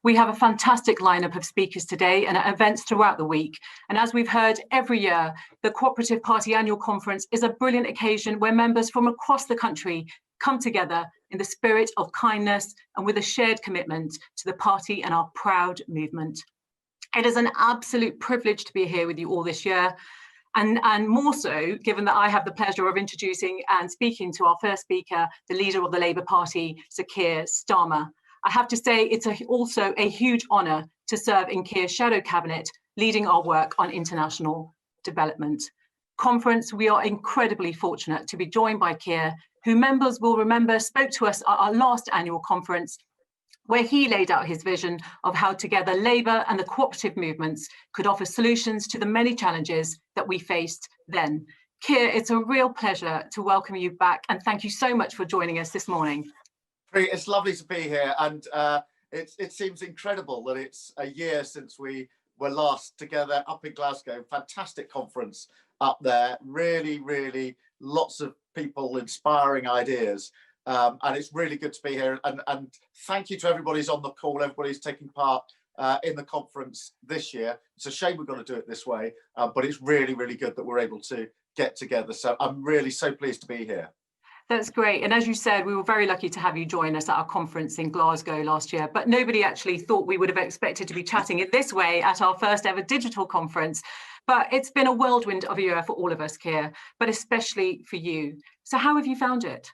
We have a fantastic lineup of speakers today and events throughout the week. And as we've heard every year, the Cooperative Party Annual Conference is a brilliant occasion where members from across the country come together in the spirit of kindness and with a shared commitment to the party and our proud movement. It is an absolute privilege to be here with you all this year. And more so, given that I have the pleasure of introducing and speaking to our first speaker, the leader of the Labour Party, Sir Keir Starmer. I have to say it's also a huge honour to serve in Keir's shadow cabinet, leading our work on international development. Conference, we are incredibly fortunate to be joined by Keir, who members will remember spoke to us at our last annual conference, where he laid out his vision of how together Labour and the cooperative movements could offer solutions to the many challenges that we faced then. Keir, it's a real pleasure to welcome you back, and thank you so much for joining us this morning. It's lovely to be here, and it seems incredible that it's a year since we were last together up in Glasgow. Fantastic conference up there, really lots of people, inspiring ideas, and it's really good to be here. And thank you to everybody who's on the call, everybody's taking part in the conference this year. It's a shame we're going to do it this way, but it's really good that we're able to get together. So I'm really so pleased to be here. That's great. And as you said, we were very lucky to have you join us at our conference in Glasgow last year, but nobody actually thought we would have expected to be chatting in this way at our first ever digital conference. But it's been a whirlwind of a year for all of us, Keir, but especially for you. So how have you found it?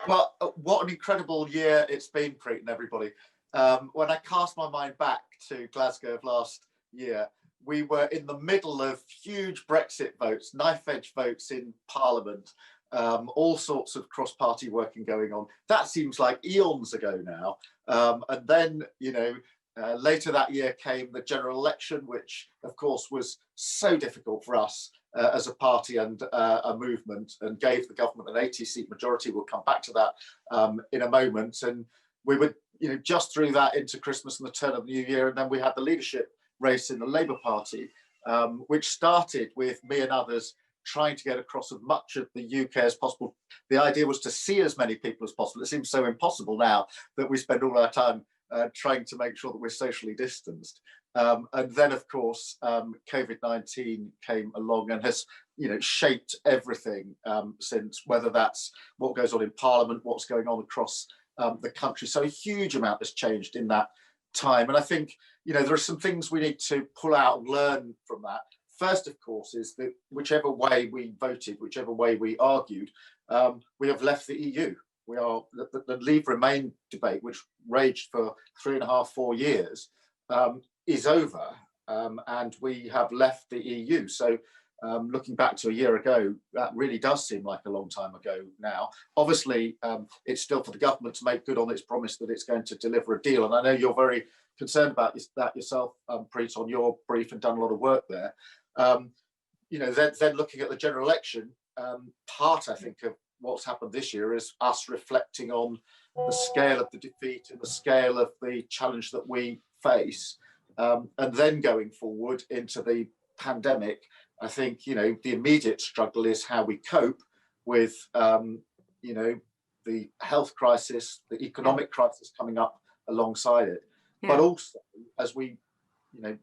Well, what an incredible year it's been, Preet and everybody. When I cast my mind back to Glasgow of last year, we were in the middle of huge Brexit votes, knife-edge votes in Parliament, all sorts of cross-party working going on. That seems like eons ago now. And then, later that year came the general election, which of course was so difficult for us as a party and a movement, and gave the government an 80-seat majority. We'll come back to that in a moment. And we were, just through that into Christmas and the turn of the new year. And then we had the leadership race in the Labour Party, which started with me and others trying to get across as much of the UK as possible. The idea was to see as many people as possible. It seems so impossible now that we spend all our time trying to make sure that we're socially distanced. And then, of course, COVID-19 came along and has, shaped everything since, whether that's what goes on in Parliament, what's going on across the country. So a huge amount has changed in that time. And I think, there are some things we need to pull out and learn from that. First, of course, is that whichever way we voted, whichever way we argued, we have left the EU. We are the Leave Remain debate, which raged for 3.5, 4 years, is over, and we have left the EU. So looking back to a year ago, that really does seem like a long time ago now. Obviously, it's still for the government to make good on its promise that it's going to deliver a deal. And I know you're very concerned about that yourself, Preet, on your brief, and done a lot of work there. Then looking at the general election, part, I think, of what's happened this year is us reflecting on the scale of the defeat and the scale of the challenge that we face. And then going forward into the pandemic, I think, the immediate struggle is how we cope with, the health crisis, the economic crisis coming up alongside it. Yeah. But also, as we,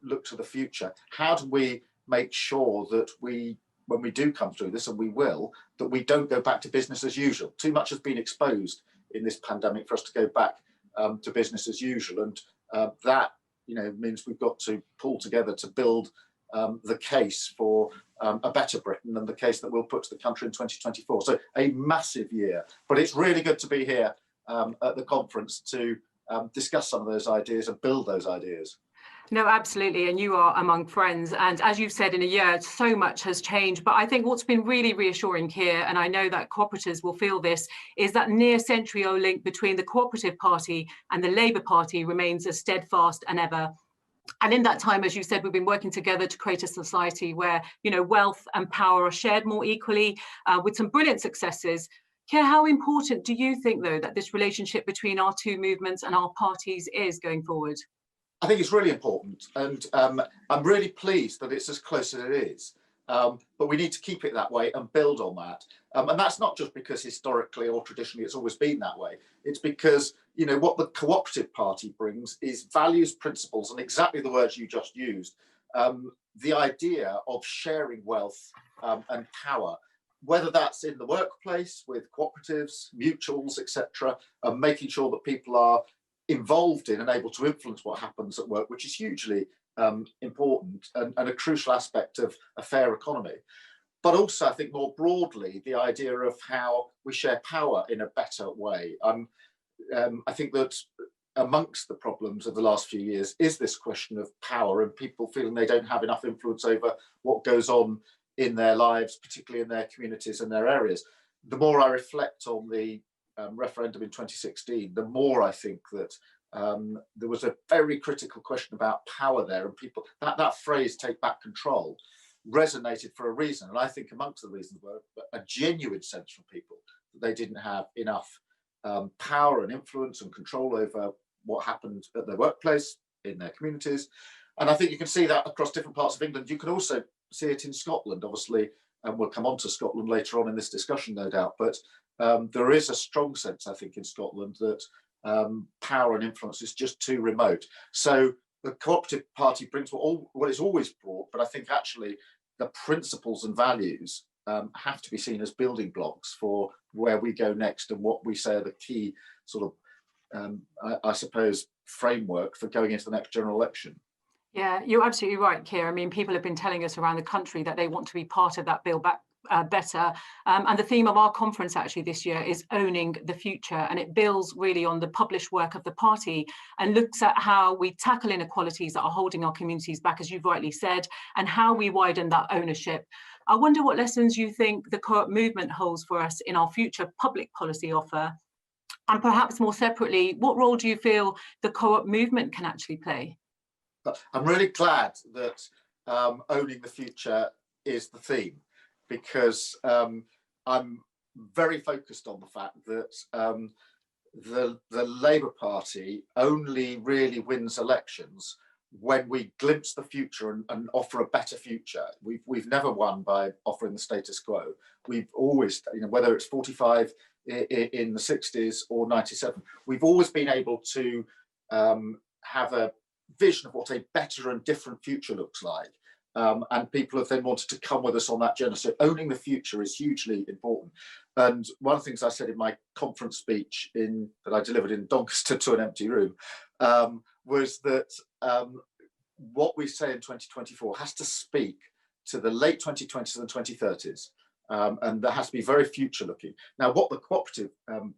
look to the future, how do we make sure that when we do come through this, and we will, that we don't go back to business as usual? Too much has been exposed in this pandemic for us to go back to business as usual. And that, means we've got to pull together to build the case for a better Britain, and the case that we'll put to the country in 2024. So a massive year, but it's really good to be here at the conference to discuss some of those ideas and build those ideas. No, absolutely. And you are among friends. And as you've said, in a year, so much has changed. But I think what's been really reassuring here, and I know that cooperatives will feel this, is that near century-old link between the Cooperative Party and the Labour Party remains as steadfast as ever. And in that time, as you said, we've been working together to create a society where, wealth and power are shared more equally, with some brilliant successes. Keir, how important do you think, though, that this relationship between our two movements and our parties is going forward? I think it's really important, and I'm really pleased that it's as close as it is. But we need to keep it that way and build on that. And that's not just because historically or traditionally it's always been that way. It's because, you know, what the cooperative party brings is values, principles, and exactly the words you just used. The idea of sharing wealth and power, whether that's in the workplace with cooperatives, mutuals, etc., and making sure that people are involved in and able to influence what happens at work, which is hugely important and a crucial aspect of a fair economy. But also, I think more broadly, the idea of how we share power in a better way. I think that amongst the problems of the last few years is this question of power and people feeling they don't have enough influence over what goes on in their lives, particularly in their communities and their areas. The more I reflect on the referendum in 2016, the more I think that there was a very critical question about power there, and people, that phrase, take back control, resonated for a reason. And I think amongst the reasons were a genuine sense from people that they didn't have enough power and influence and control over what happened at their workplace, in their communities. And I think you can see that across different parts of England. You can also see it in Scotland, obviously, and we'll come on to Scotland later on in this discussion, no doubt. But there is a strong sense, I think, in Scotland that power and influence is just too remote. So the cooperative party brings what it's always brought, but I think actually the principles and values have to be seen as building blocks for where we go next and what we say are the key sort of, I suppose, framework for going into the next general election. Yeah, you're absolutely right, Keir. I mean, people have been telling us around the country that they want to be part of that Build Back Better. And the theme of our conference actually this year is owning the future, and it builds really on the published work of the party and looks at how we tackle inequalities that are holding our communities back, as you've rightly said, and how we widen that ownership. I wonder what lessons you think the co-op movement holds for us in our future public policy offer, and perhaps more separately, what role do you feel the co-op movement can actually play? I'm really glad that owning the future is the theme, because I'm very focused on the fact that the Labour Party only really wins elections when we glimpse the future and offer a better future. We've never won by offering the status quo. We've always, you know, whether it's 45 in the 60s or 97, we've always been able to have a vision of what a better and different future looks like. And people have then wanted to come with us on that journey. So owning the future is hugely important. And one of the things I said in my conference speech that I delivered in Doncaster to an empty room was that what we say in 2024 has to speak to the late 2020s and 2030s. And that has to be very future looking. Now, what the cooperative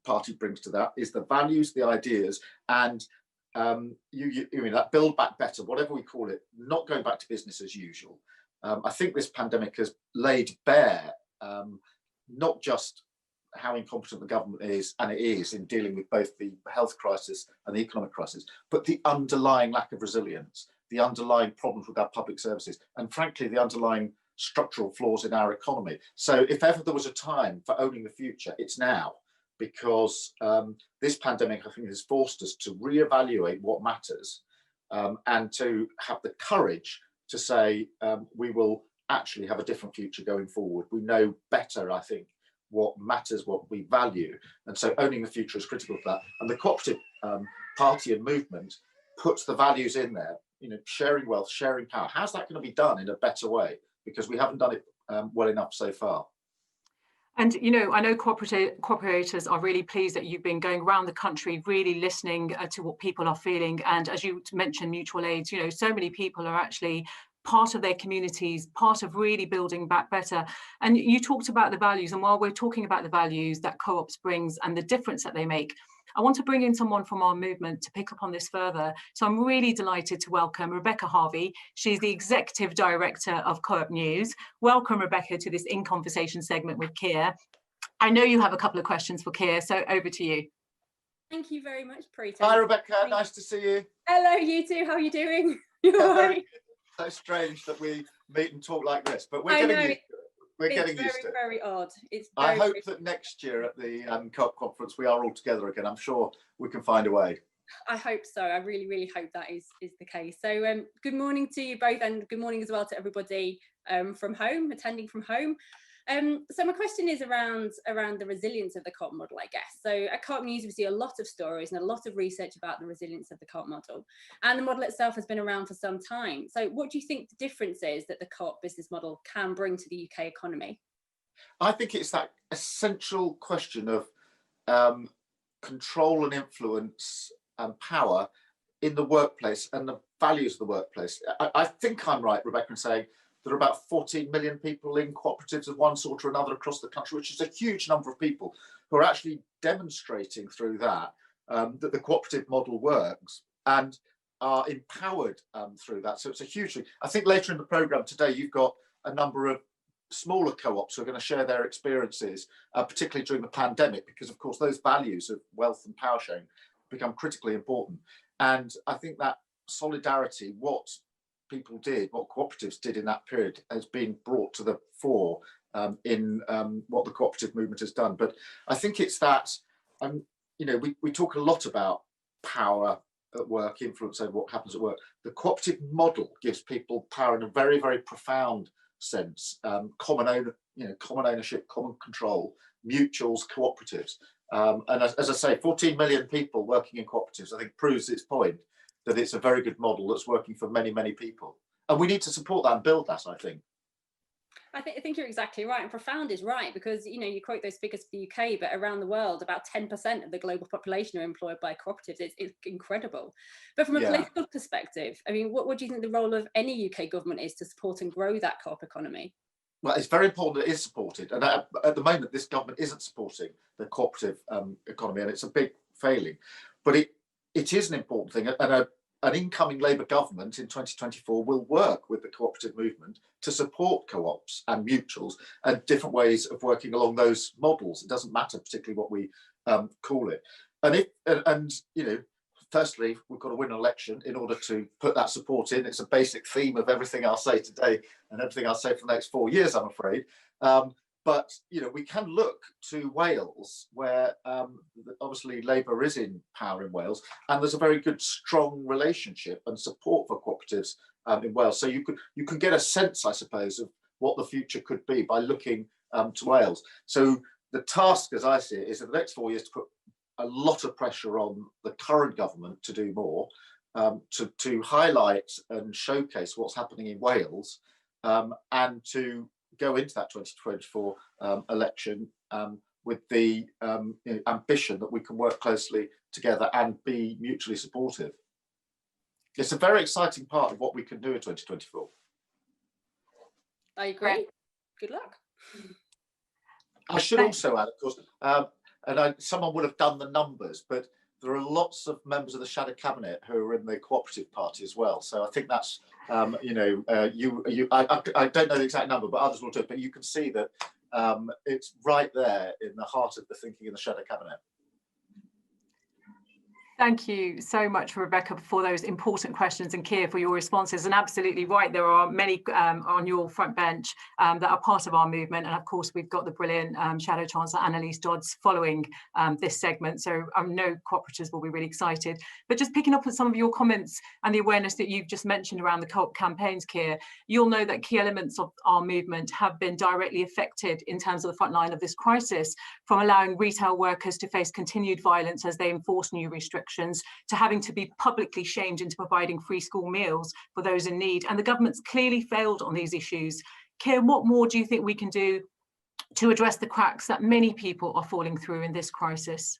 party brings to that is the values, the ideas, and you mean that Build Back Better, whatever we call it, not going back to business as usual. I think this pandemic has laid bare not just how incompetent the government is, and it is, in dealing with both the health crisis and the economic crisis, but the underlying lack of resilience, the underlying problems with our public services, and frankly, the underlying structural flaws in our economy. So if ever there was a time for owning the future, it's now, because this pandemic, I think, has forced us to reevaluate what matters and to have the courage to say we will actually have a different future going forward. We know better, I think, what matters, what we value. And so owning the future is critical for that. And the cooperative party and movement puts the values in there, you know, sharing wealth, sharing power. How's that going to be done in a better way? Because we haven't done it well enough so far. And, you know, I know cooperators are really pleased that you've been going around the country, really listening to what people are feeling. And as you mentioned, mutual aids, you know, so many people are actually part of their communities, part of really building back better. And you talked about the values. And while we're talking about the values that co-ops brings and the difference that they make, I want to bring in someone from our movement to pick up on this further. So I'm really delighted to welcome Rebecca Harvey. She's the Executive Director of Co-op News. Welcome, Rebecca, to this In Conversation segment with Keir. I know you have a couple of questions for Keir, so over to you. Thank you very much, Preeta. Hi, Rebecca. Nice to see you. Hello, you too. How are you doing? You all right? So strange that we meet and talk like this, but we're getting used to it. We're getting used to it. It's very odd. It's I hope that next year at the COP conference we are all together again. I'm sure we can find a way. I hope so. I really, really hope that is the case. So good morning to you both, and good morning as well to everybody from home, attending from home. So my question is around the resilience of the Co-op model, I guess. So at Co-op News, we see a lot of stories and a lot of research about the resilience of the Co-op model. And the model itself has been around for some time. So what do you think the difference is that the Co-op business model can bring to the UK economy? I think it's that essential question of control and influence and power in the workplace and the values of the workplace. I think I'm right, Rebecca, in saying there are about 14 million people in cooperatives of one sort or another across the country, which is a huge number of people who are actually demonstrating through that that the cooperative model works and are empowered through that. So it's a hugely, I think later in the programme today, you've got a number of smaller co-ops who are going to share their experiences, particularly during the pandemic, because of course those values of wealth and power sharing become critically important. And I think that solidarity, what people did, what cooperatives did in that period, has been brought to the fore in what the cooperative movement has done. But I think it's that, you know, we talk a lot about power at work, influence over what happens at work. The cooperative model gives people power in a very, very profound sense. Common ownership, common control, mutuals, cooperatives. And as I say, 14 million people working in cooperatives, I think proves its point that it's a very good model that's working for many, many people. And we need to support that and build that, I think. I think you're exactly right, and profound is right, because you know, you quote those figures for the UK, but around the world about 10% of the global population are employed by cooperatives. It's incredible. But from a political perspective, I mean, what do you think the role of any UK government is to support and grow that co-op economy? Well, it's very important that it is supported, and at the moment this government isn't supporting the cooperative economy, and it's a big failing. But it is an important thing, and an incoming Labour government in 2024 will work with the cooperative movement to support co-ops and mutuals and different ways of working along those models. It doesn't matter particularly what we call it. And you know, firstly, we've got to win an election in order to put that support in. It's a basic theme of everything I'll say today and everything I'll say for the next 4 years, I'm afraid. But you know, we can look to Wales, where obviously Labour is in power in Wales, and there's a very good, strong relationship and support for cooperatives in Wales. So you can get a sense, I suppose, of what the future could be by looking to Wales. So the task, as I see it, is in the next 4 years to put a lot of pressure on the current government to do more, to highlight and showcase what's happening in Wales, and to go into that 2024 election with the ambition that we can work closely together and be mutually supportive. It's a very exciting part of what we can do in 2024. I agree. Good luck. I should also add, of course, and someone would have done the numbers, but there are lots of members of the shadow cabinet who are in the cooperative party as well. So I think that's, I don't know the exact number, but others will do it. But you can see that it's right there in the heart of the thinking in the shadow cabinet. Thank you so much, Rebecca, for those important questions, and Keir for your responses. And absolutely right, there are many on your front bench that are part of our movement. And of course, we've got the brilliant Shadow Chancellor Annalise Dodds following this segment. So I know cooperatives will be really excited. But just picking up on some of your comments and the awareness that you've just mentioned around the co-op campaigns, Keir, you'll know that key elements of our movement have been directly affected in terms of the front line of this crisis, from allowing retail workers to face continued violence as they enforce new restrictions, to having to be publicly shamed into providing free school meals for those in need. And the government's clearly failed on these issues. Keir, what more do you think we can do to address the cracks that many people are falling through in this crisis?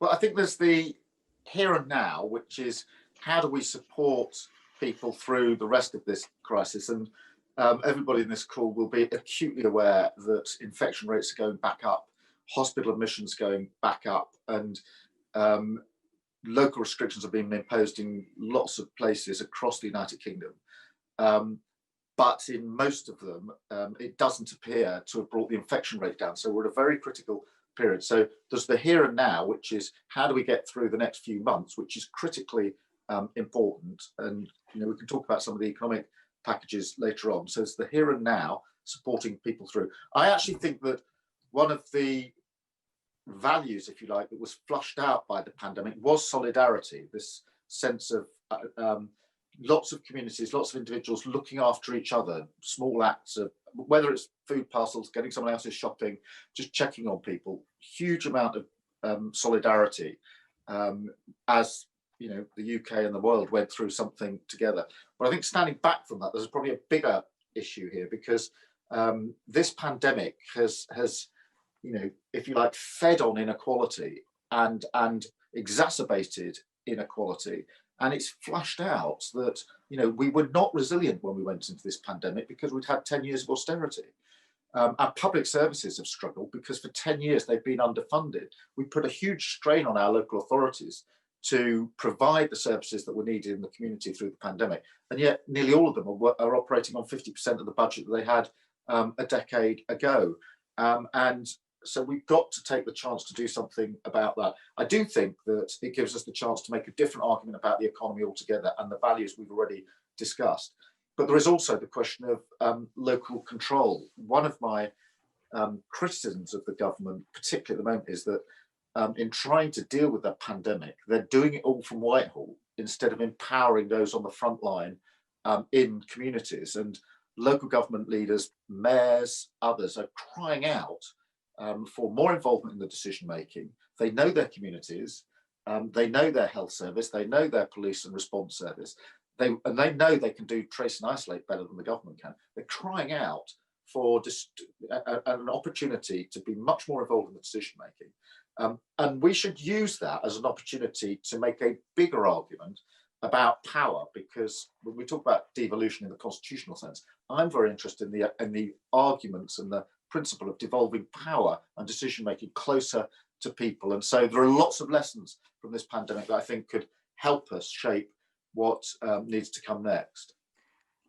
Well, I think there's the here and now, which is how do we support people through the rest of this crisis? And everybody in this call will be acutely aware that infection rates are going back up, hospital admissions going back up, and local restrictions are being imposed in lots of places across the United Kingdom. But in most of them, it doesn't appear to have brought the infection rate down. So we're at a very critical period. So there's the here and now, which is how do we get through the next few months, which is critically important. And you know, we can talk about some of the economic packages later on. So it's the here and now, supporting people through. I actually think that one of the values, if you like, that was flushed out by the pandemic was solidarity, this sense of lots of communities, lots of individuals looking after each other, small acts of, whether it's food parcels, getting someone else's shopping, just checking on people, huge amount of solidarity as the UK and the world went through something together. But I think standing back from that, there's probably a bigger issue here, because this pandemic has if you like, fed on inequality and exacerbated inequality. And it's flushed out that, we were not resilient when we went into this pandemic because we'd had 10 years of austerity. Our public services have struggled because for 10 years they've been underfunded. We put a huge strain on our local authorities to provide the services that were needed in the community through the pandemic. And yet nearly all of them are operating on 50% of the budget that they had a decade ago. And so we've got to take the chance to do something about that. I do think that it gives us the chance to make a different argument about the economy altogether and the values we've already discussed. But there is also the question of local control. One of my criticisms of the government, particularly at the moment, is that in trying to deal with the pandemic, they're doing it all from Whitehall instead of empowering those on the front line in communities. And local government leaders, mayors, others are crying out for more involvement in the decision making. They know their communities, they know their health service, they know their police and response service, they know they can do trace and isolate better than the government can. They're crying out for just an opportunity to be much more involved in the decision making. And we should use that as an opportunity to make a bigger argument about power, because when we talk about devolution in the constitutional sense, I'm very interested in the arguments and the principle of devolving power and decision making closer to people. And so there are lots of lessons from this pandemic that I think could help us shape what needs to come next.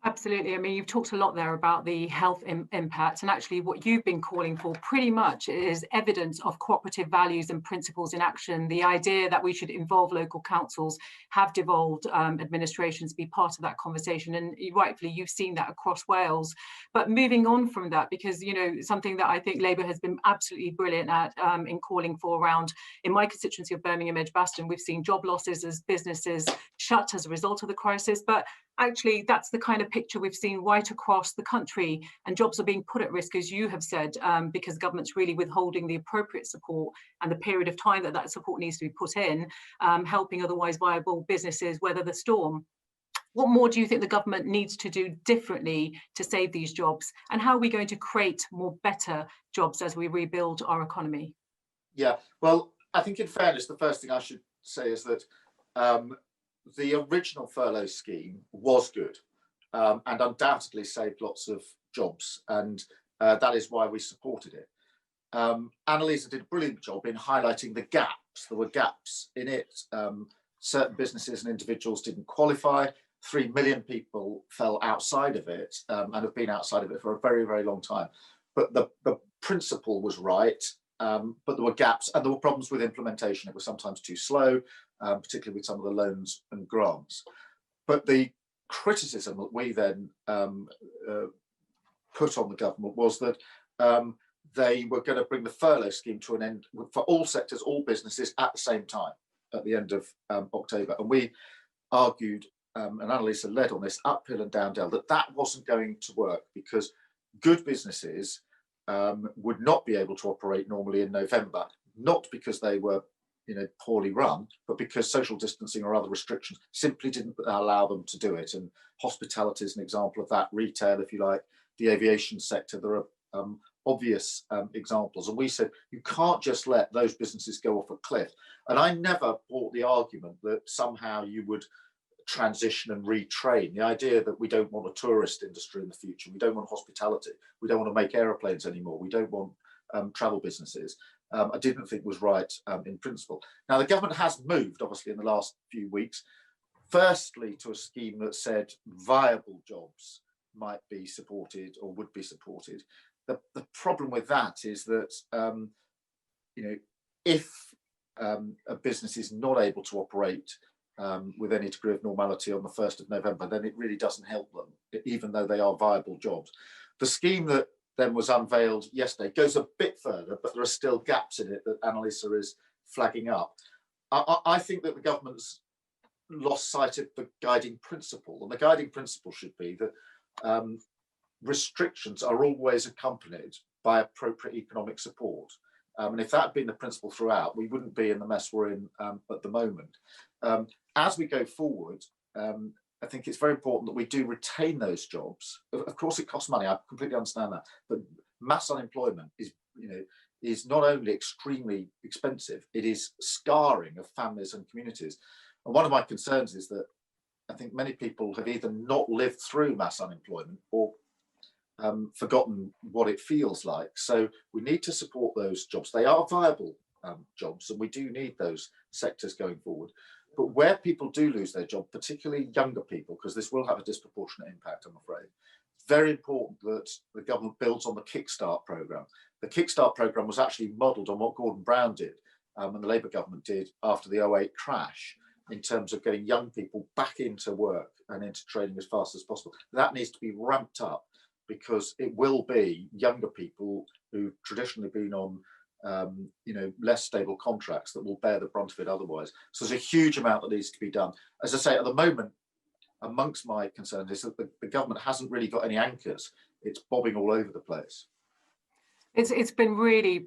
Absolutely. I mean, you've talked a lot there about the health impact, and actually what you've been calling for pretty much is evidence of cooperative values and principles in action. The idea that we should involve local councils, have devolved administrations be part of that conversation. And rightfully, you've seen that across Wales. But moving on from that, because, something that I think Labour has been absolutely brilliant at in calling for around, in my constituency of Birmingham Edgbaston, we've seen job losses as businesses shut as a result of the crisis. But actually, that's the kind of picture we've seen right across the country, and jobs are being put at risk, as you have said, because government's really withholding the appropriate support and the period of time that support needs to be put in, helping otherwise viable businesses weather the storm. What more do you think the government needs to do differently to save these jobs? And how are we going to create more better jobs as we rebuild our economy? Yeah, well, I think in fairness, the first thing I should say is that the original furlough scheme was good and undoubtedly saved lots of jobs, and that is why we supported it. Annalisa did a brilliant job in highlighting the gaps. There were gaps in it. Certain businesses and individuals didn't qualify. 3 million people fell outside of it and have been outside of it for a very, very long time. But the principle was right, but there were gaps and there were problems with implementation. It was sometimes too slow, particularly with some of the loans and grants. But the criticism that we then put on the government was that they were going to bring the furlough scheme to an end for all sectors, all businesses at the same time at the end of October. And we argued, and Annalisa led on this uphill and down dale, that wasn't going to work because good businesses would not be able to operate normally in November, not because they were poorly run, but because social distancing or other restrictions simply didn't allow them to do it. And hospitality is an example of that, retail, if you like, the aviation sector. There are obvious examples. And we said, you can't just let those businesses go off a cliff. And I never bought the argument that somehow you would transition and retrain. The idea that we don't want a tourist industry in the future, we don't want hospitality, we don't want to make aeroplanes anymore, we don't want travel businesses, I didn't think was right in principle. Now, the government has moved, obviously, in the last few weeks, firstly to a scheme that said viable jobs might be supported or would be supported. The problem with that is that, if a business is not able to operate with any degree of normality on the 1st of November, then it really doesn't help them, even though they are viable jobs. The scheme that then was unveiled yesterday goes a bit further, but there are still gaps in it that Annalisa is flagging up. I think that the government's lost sight of the guiding principle, and the guiding principle should be that restrictions are always accompanied by appropriate economic support. And if that had been the principle throughout, we wouldn't be in the mess we're in at the moment. As we go forward, I think it's very important that we do retain those jobs. Of course, it costs money. I completely understand that. But mass unemployment is not only extremely expensive, it is scarring of families and communities. And one of my concerns is that I think many people have either not lived through mass unemployment or forgotten what it feels like. So we need to support those jobs. They are viable jobs, and we do need those sectors going forward. But where people do lose their job, particularly younger people, because this will have a disproportionate impact, I'm afraid, it's very important that the government builds on the Kickstart programme. The Kickstart programme was actually modelled on what Gordon Brown did and the Labour government did after the 2008 crash, in terms of getting young people back into work and into training as fast as possible. That needs to be ramped up, because it will be younger people who've traditionally been on less stable contracts that will bear the brunt of it otherwise. So there's a huge amount that needs to be done. As I say, at the moment, amongst my concerns is that the government hasn't really got any anchors. It's bobbing all over the place. It's been really,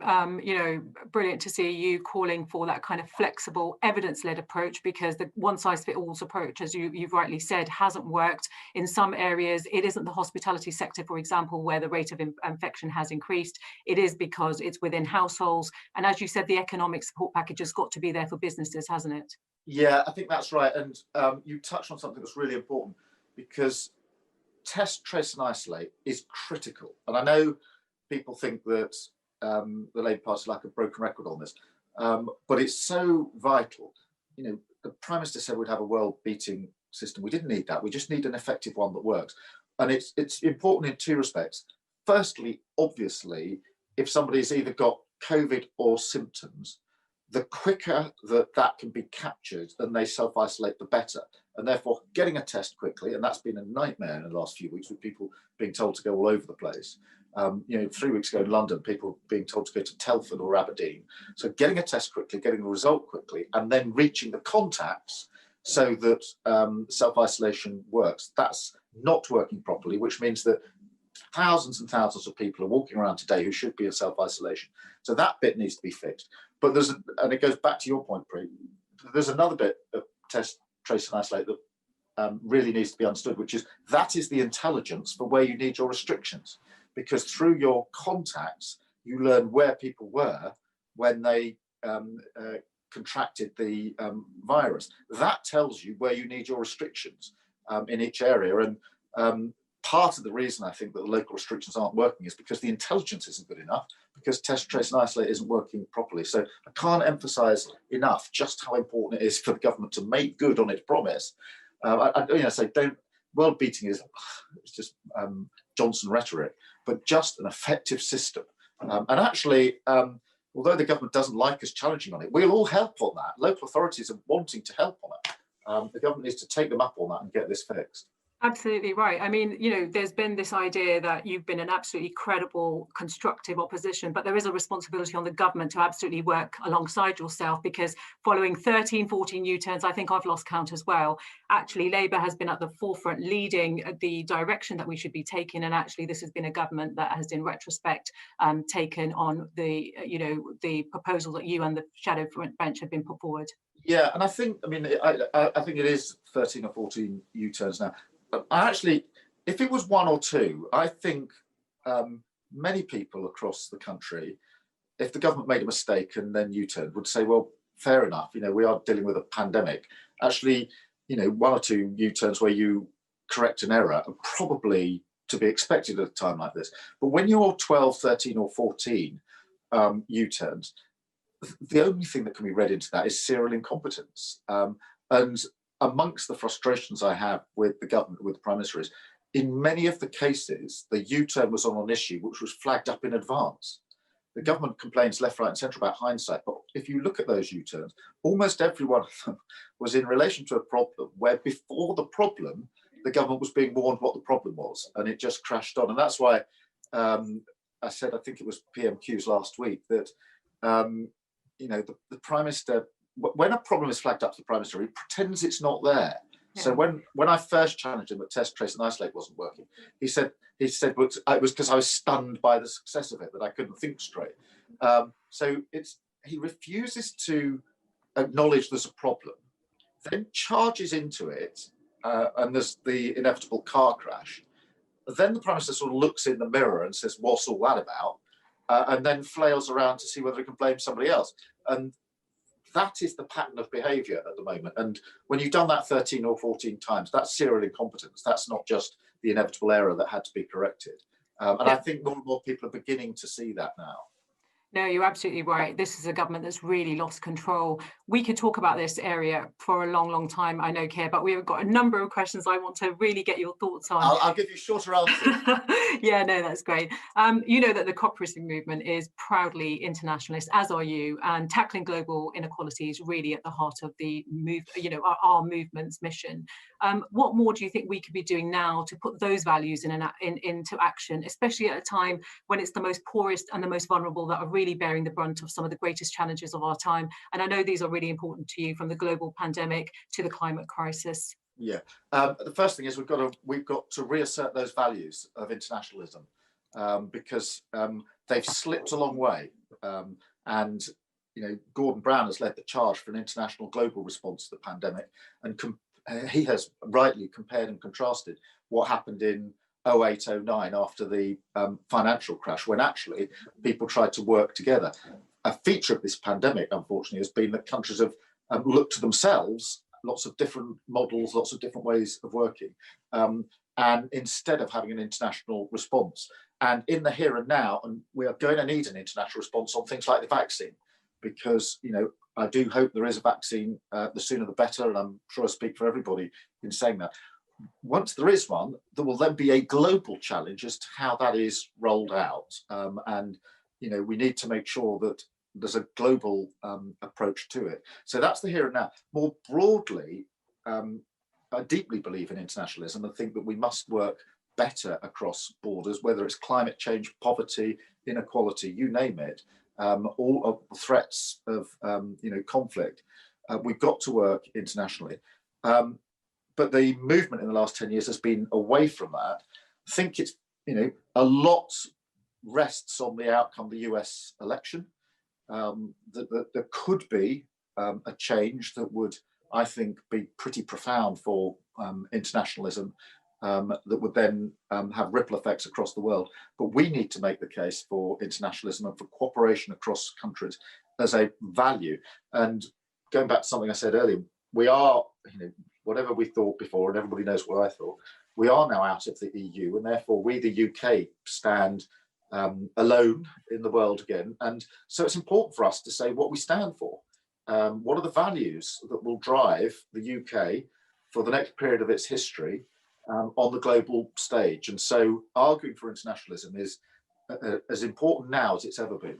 brilliant to see you calling for that kind of flexible, evidence-led approach, because the one-size-fits-all approach, as you've rightly said, hasn't worked. In some areas, it isn't the hospitality sector, for example, where the rate of infection has increased. It is because it's within households. And as you said, the economic support package has got to be there for businesses, hasn't it? Yeah, I think that's right. And you touched on something that's really important, because test, trace and isolate is critical. And I know people think that the Labour Party is like a broken record on this, but it's so vital. The Prime Minister said we'd have a world-beating system. We didn't need that. We just need an effective one that works. And it's important in two respects. Firstly, obviously, if somebody's either got COVID or symptoms, the quicker that can be captured and they self-isolate, the better. And therefore, getting a test quickly, and that's been a nightmare in the last few weeks, with people being told to go all over the place. 3 weeks ago in London, people being told to go to Telford or Aberdeen. So getting a test quickly, getting the result quickly, and then reaching the contacts so that self-isolation works. That's not working properly, which means that thousands and thousands of people are walking around today who should be in self-isolation. So that bit needs to be fixed. But and it goes back to your point, Pre, there's another bit of test, trace and isolate that really needs to be understood, which is that is the intelligence for where you need your restrictions. Because through your contacts, you learn where people were when they contracted the virus. That tells you where you need your restrictions in each area. And part of the reason I think that the local restrictions aren't working is because the intelligence isn't good enough, because test, trace and isolate isn't working properly. So I can't emphasise enough just how important it is for the government to make good on its promise. World beating is just Johnson rhetoric, but just an effective system. And actually, although the government doesn't like us challenging on it, we'll all help on that. Local authorities are wanting to help on it. The government needs to take them up on that and get this fixed. Absolutely right. I mean, there's been this idea that you've been an absolutely credible, constructive opposition, but there is a responsibility on the government to absolutely work alongside yourself, because following 13, 14 U-turns, I think I've lost count as well, actually Labour has been at the forefront leading the direction that we should be taking. And actually this has been a government that has, in retrospect, taken on the proposal that you and the shadow bench have been put forward. Yeah, and I think it is 13 or 14 U-turns now. Actually, if it was one or two, I think many people across the country, if the government made a mistake and then U-turned, would say, well, fair enough, we are dealing with a pandemic. Actually, one or two U-turns where you correct an error are probably to be expected at a time like this. But when you're 12, 13 or 14 U-turns, the only thing that can be read into that is serial incompetence. And amongst the frustrations I have with the government, with the Prime Minister, is in many of the cases, the U-turn was on an issue which was flagged up in advance. The government complains left, right and centre about hindsight, but if you look at those U-turns, almost every one of them was in relation to a problem where before the problem, the government was being warned what the problem was, and it just crashed on. And that's why I said, I think it was PMQs last week, that the Prime Minister, when a problem is flagged up to the Prime Minister, he pretends it's not there. Yeah. So when I first challenged him that Test, Trace and Isolate wasn't working, he said it was because I was stunned by the success of it, that I couldn't think straight. So he refuses to acknowledge there's a problem, then charges into it, and there's the inevitable car crash. Then the Prime Minister sort of looks in the mirror and says, what's all that about? And then flails around to see whether he can blame somebody else. And that is the pattern of behaviour at the moment. And when you've done that 13 or 14 times, that's serial incompetence. That's not just the inevitable error that had to be corrected. And I think more and more people are beginning to see that now. No, you're absolutely right. This is a government that's really lost control. We could talk about this area for a long, long time, I know, Keir, but we've got a number of questions I want to really get your thoughts on. I'll give you shorter answers. Yeah, no, that's great. You know that the cooperative movement is proudly internationalist, as are you, and tackling global inequality is really at the heart of the our movement's mission. What more do you think we could be doing now to put those values into action, especially at a time when it's the most poorest and the most vulnerable that are really bearing the brunt of some of the greatest challenges of our time? And I know these are really important to you, from the global pandemic to the climate crisis. Yeah, the first thing is we've got to reassert those values of internationalism, because they've slipped a long way. And Gordon Brown has led the charge for an international global response to the pandemic, and he has rightly compared and contrasted what happened in 2008-09 after the financial crash, when actually people tried to work together. A feature of this pandemic, unfortunately, has been that countries have looked to themselves, lots of different models, lots of different ways of working, and instead of having an international response. And in the here and now, and we are going to need an international response on things like the vaccine, because I do hope there is a vaccine, the sooner the better, and I'm sure I speak for everybody in saying that. Once there is one, there will then be a global challenge as to how that is rolled out. And we need to make sure that there's a global approach to it. So that's the here and now. More broadly, I deeply believe in internationalism and think that we must work better across borders, whether it's climate change, poverty, inequality, you name it, all of the threats of conflict. We've got to work internationally. But the movement in the last 10 years has been away from that. I think it's, a lot rests on the outcome of the US election. There could be a change that would, I think, be pretty profound for internationalism, that would then have ripple effects across the world. But we need to make the case for internationalism and for cooperation across countries as a value. And going back to something I said earlier, we are, whatever we thought before, and everybody knows what I thought, we are now out of the EU, and therefore we, the UK, stand alone in the world again. And so it's important for us to say what we stand for. What are the values that will drive the UK for the next period of its history on the global stage? And so arguing for internationalism is as important now as it's ever been.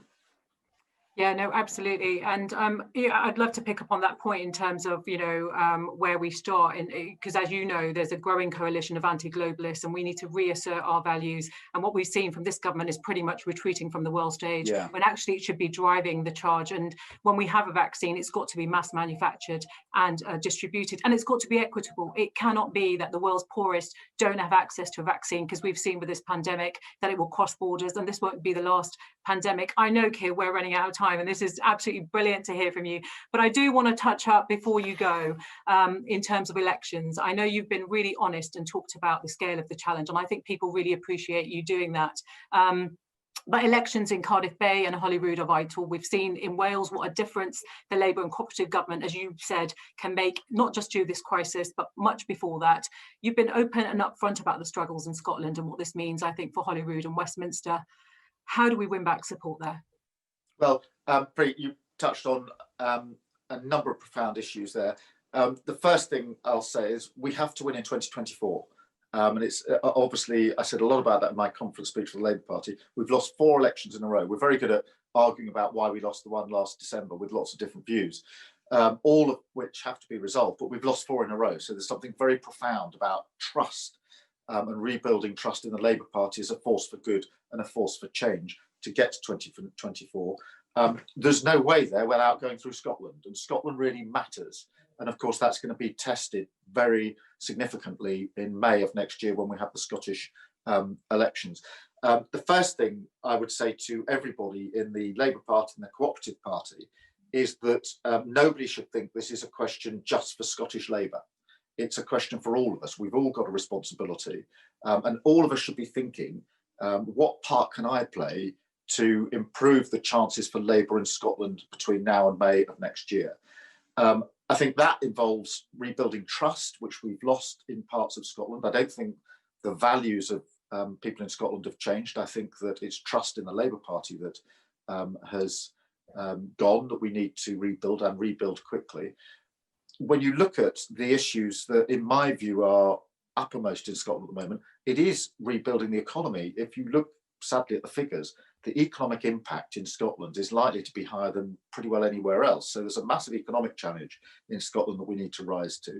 Yeah, no, absolutely. And I'd love to pick up on that point in terms of, where we start, because as you know, there's a growing coalition of anti-globalists, and we need to reassert our values. And what we've seen from this government is pretty much retreating from the world stage, when actually it should be driving the charge. And when we have a vaccine, it's got to be mass manufactured and distributed, and it's got to be equitable. It cannot be that the world's poorest don't have access to a vaccine, because we've seen with this pandemic that it will cross borders, and this won't be the last pandemic. I know, Keir, we're running out of time, and this is absolutely brilliant to hear from you, but I do want to touch up before you go in terms of elections. I know you've been really honest and talked about the scale of the challenge, and I think people really appreciate you doing that. But elections in Cardiff Bay and Holyrood are vital. We've seen in Wales what a difference the Labour and cooperative government, as you said, can make, not just through this crisis, but much before that. You've been open and upfront about the struggles in Scotland and what this means, I think, for Holyrood and Westminster. How do we win back support there? Well, Preet, you touched on a number of profound issues there. The first thing I'll say is we have to win in 2024. And it's obviously, I said a lot about that in my conference speech for the Labour Party. We've lost 4 elections in a row. We're very good at arguing about why we lost the one last December with lots of different views, all of which have to be resolved, but we've lost 4 in a row. So there's something very profound about trust and rebuilding trust in the Labour Party as a force for good and a force for change to get to 2024. There's no way there without going through Scotland, and Scotland really matters. And of course, that's going to be tested very significantly in May of next year when we have the Scottish elections. The first thing I would say to everybody in the Labour Party and the Co-operative Party is that nobody should think this is a question just for Scottish Labour. It's a question for all of us. We've all got a responsibility, and all of us should be thinking, what part can I play to improve the chances for Labour in Scotland between now and May of next year? I think that involves rebuilding trust, which we've lost in parts of Scotland. I don't think the values of people in Scotland have changed. I think that it's trust in the Labour Party that has gone, that we need to rebuild and rebuild quickly. When you look at the issues that, in my view, are uppermost in Scotland at the moment, it is rebuilding the economy. If you look sadly at the figures, the economic impact in Scotland is likely to be higher than pretty well anywhere else. So there's a massive economic challenge in Scotland that we need to rise to.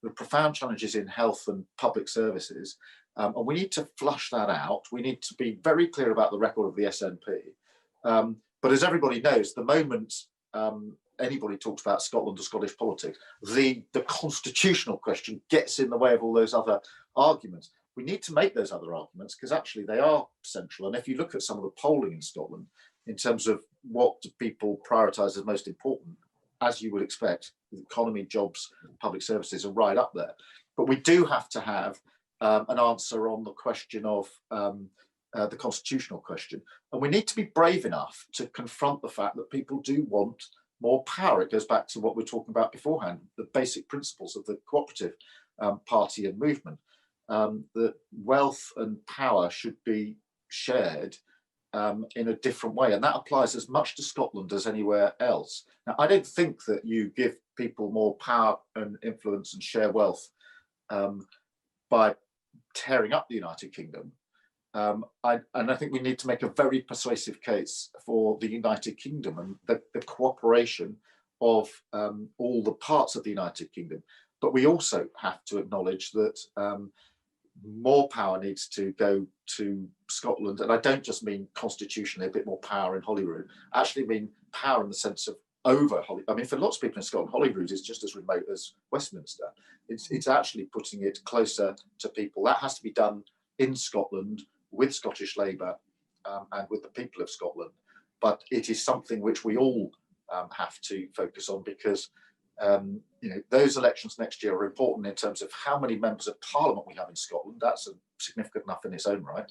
There are profound challenges in health and public services, and we need to flush that out. We need to be very clear about the record of the SNP. But as everybody knows, the moment anybody talks about Scotland or Scottish politics, the constitutional question gets in the way of all those other arguments. We need to make those other arguments because actually they are central. And if you look at some of the polling in Scotland in terms of what do people prioritise as most important, as you would expect, the economy, jobs, public services are right up there. But we do have to have an answer on the question of the constitutional question. And we need to be brave enough to confront the fact that people do want more power. It goes back to what we were talking about beforehand, the basic principles of the cooperative party and movement. That wealth and power should be shared in a different way. And that applies as much to Scotland as anywhere else. Now, I don't think that you give people more power and influence and share wealth by tearing up the United Kingdom. And I think we need to make a very persuasive case for the United Kingdom and the cooperation of all the parts of the United Kingdom. But we also have to acknowledge that more power needs to go to Scotland. And I don't just mean constitutionally, a bit more power in Holyrood. I actually mean power in the sense of over Holyrood. I mean, for lots of people in Scotland, Holyrood is just as remote as Westminster. It's actually putting it closer to people. That has to be done in Scotland with Scottish Labour and with the people of Scotland. But it is something which we all have to focus on because those elections next year are important in terms of how many members of Parliament we have in Scotland. That's significant enough in its own right.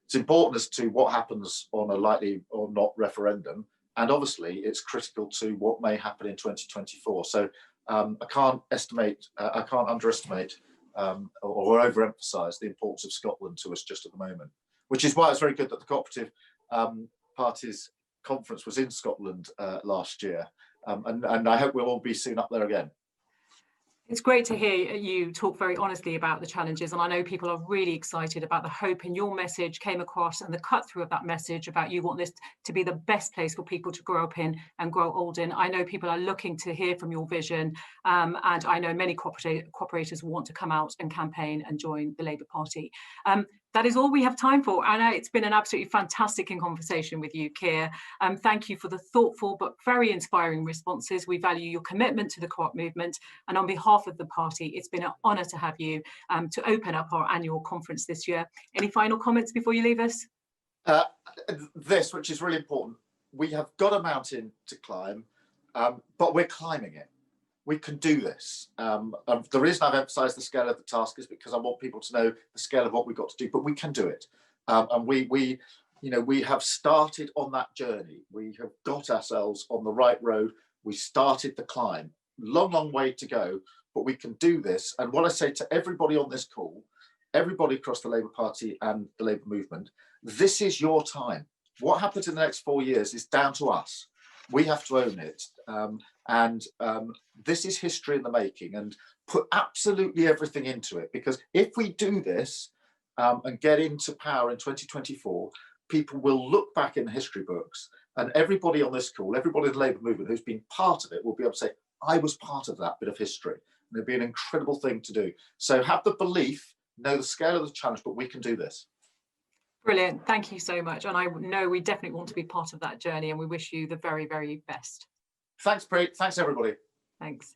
It's important as to what happens on a likely or not referendum. And obviously, it's critical to what may happen in 2024. So I can't underestimate or overemphasise the importance of Scotland to us just at the moment, which is why it's very good that the Cooperative Parties Conference was in Scotland last year. And I hope we'll all be soon up there again. It's great to hear you talk very honestly about the challenges, and I know people are really excited about the hope in your message came across and the cut through of that message about you want this to be the best place for people to grow up in and grow old in. I know people are looking to hear from your vision, and I know many cooperators want to come out and campaign and join the Labour Party. That is all we have time for. Anna, it's been an absolutely fantastic conversation with you, Keir. Thank you for the thoughtful but very inspiring responses. We value your commitment to the co-op movement. And on behalf of the party, it's been an honour to have you to open up our annual conference this year. Any final comments before you leave us? This, which is really important. We have got a mountain to climb, but we're climbing it. We can do this. The reason I've emphasised the scale of the task is because I want people to know the scale of what we've got to do, but we can do it. And we have started on that journey. We have got ourselves on the right road. We started the climb. Long, long way to go, but we can do this. And what I say to everybody on this call, everybody across the Labour Party and the Labour movement, this is your time. What happens in the next 4 years is down to us. We have to own it. This is history in the making, and put absolutely everything into it, because if we do this and get into power in 2024, people will look back in the history books, and everybody on this call, everybody in the Labour movement who's been part of it will be able to say, I was part of that bit of history. And it'd be an incredible thing to do. So have the belief know the scale of the challenge, but we can do this. Brilliant. Thank you so much. And I know we definitely want to be part of that journey, and we wish you the very, very best. Thanks, Preet. Thanks, everybody. Thanks.